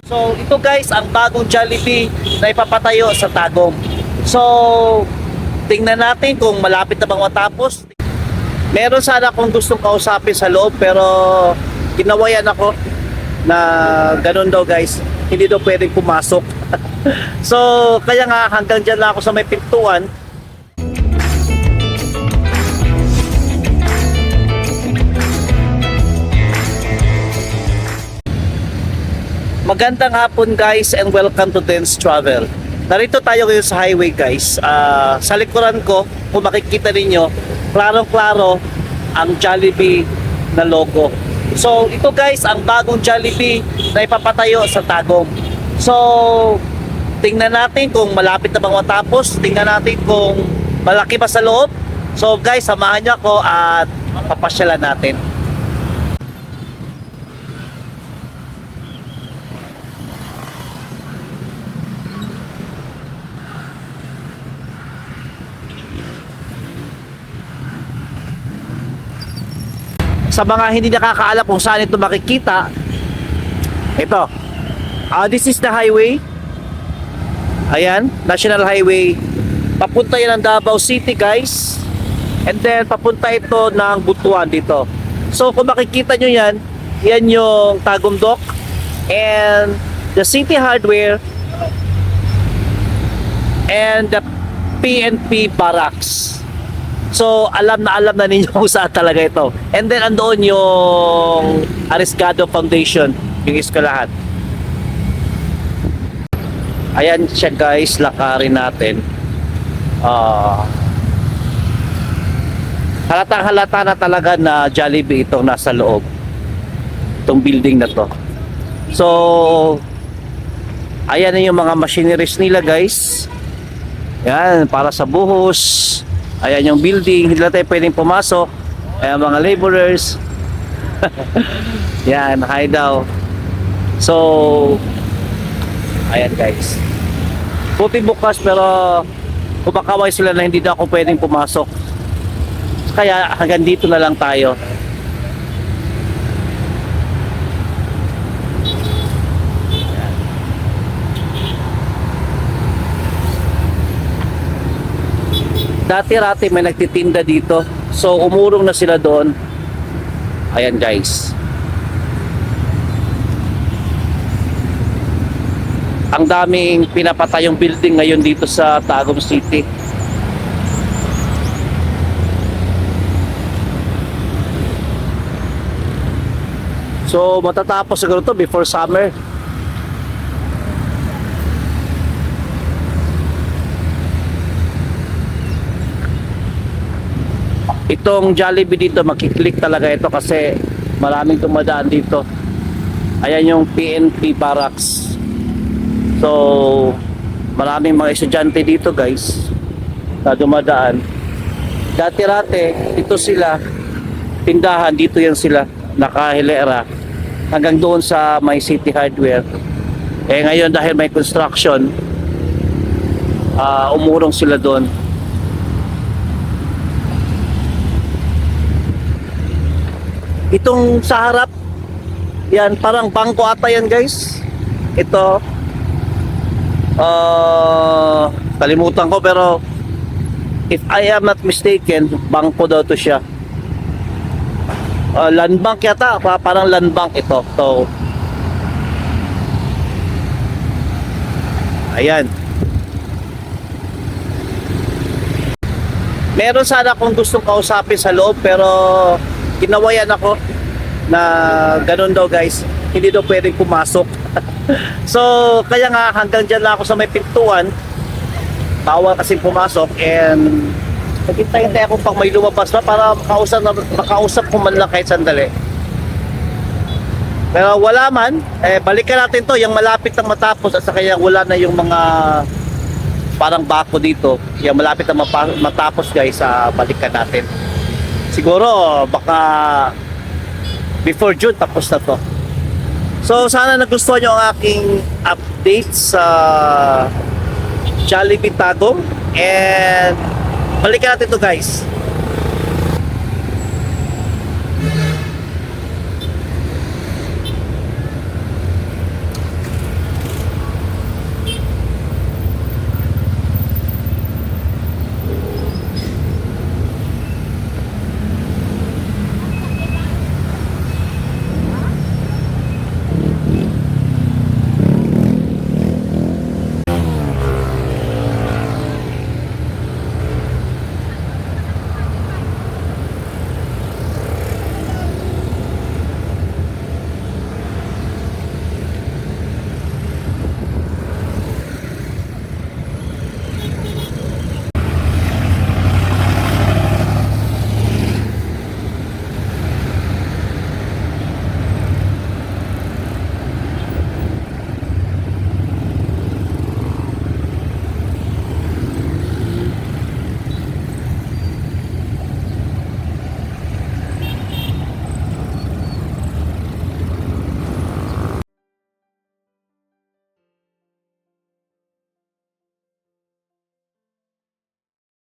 So ito guys, ang bagong Jollibee na ipapatayo sa Tagum. So tingnan natin kung malapit na bang matapos. Meron sana akong gustong kausapin sa loob pero ginawayan ako na ganun daw guys, hindi daw pwedeng pumasok. So kaya nga hanggang dyan lang ako sa may pintuan. Magandang hapon guys and welcome to Dance Travel. Narito tayo ngayon sa highway guys. Sa likuran ko, kung makikita ninyo, klarong-klaro ang Jollibee na logo. So ito guys, ang bagong Jollibee na ipapatayo sa Tagum. So tingnan natin kung malapit na bang matapos. Tingnan natin kung malaki ba sa loob. So guys, samahan niyo ako at papasyalan natin. Sa mga hindi nakakaalam kung saan ito makikita, ito. This is the highway. Ayan, National Highway. Papunta yan ng Davao City, guys. And then, papunta ito ng Butuan dito. So, kung makikita nyo yan, yan yung Tagum Dock. And the City Hardware. And the PNP Barracks. So, alam na ninyo kung saan talaga ito. And then, andoon yung Arriesgado Foundation, yung eskwelahan. Ayan siya guys, lakarin natin. Halatang-halata na talaga na Jollibee itong nasa loob. Itong building na to. So, ayan na yung mga machineries nila guys. Yan, para sa buhos. Ayan yung building, hindi na tayo pwedeng pumasok. Ayan mga laborers. Yan, hi daw. So, ayan guys. Buti bukas pero kumakaway sila na hindi na ako pwedeng pumasok. Kaya hanggang dito na lang tayo. Dati-rati may nagtitinda dito. So umurong na sila doon. Ayan guys. Ang daming pinapatayong building ngayon dito sa Tagum City. So matatapos siguro to before summer. Itong Jollibee dito, makiklik talaga ito kasi maraming tumadaan dito. Ayan yung PNP Barracks. So, maraming mga estudyante dito guys na dumadaan. Dati-rate, ito sila, tindahan, dito yan sila, nakahilera. Hanggang doon sa may City Hardware. Eh ngayon dahil may construction, umurong sila doon. Itong sa harap, yan parang bangko ata yan guys. Ito, kalimutan ko pero if I am not mistaken, bangko daw to siya. Land bank yata, parang land bank ito. So, ayan. Meron sana akong gustong kausapin sa loob pero ginawayan ako na ganun daw guys, hindi daw pwedeng pumasok. So kaya nga hanggang dyan lang ako sa may pintuan, bawal kasing pumasok. And naghintay ako pag may lumabas na para makausap ko man lang kahit sandali. Pero wala man, balikan natin to, yung malapit na matapos at saka yung wala na yung mga parang bako dito, yung malapit na matapos guys, balikan natin. Siguro baka before June tapos na to. So sana nagustuhan nyo ang aking update sa Jollibee Tagum. And balikan natin to guys.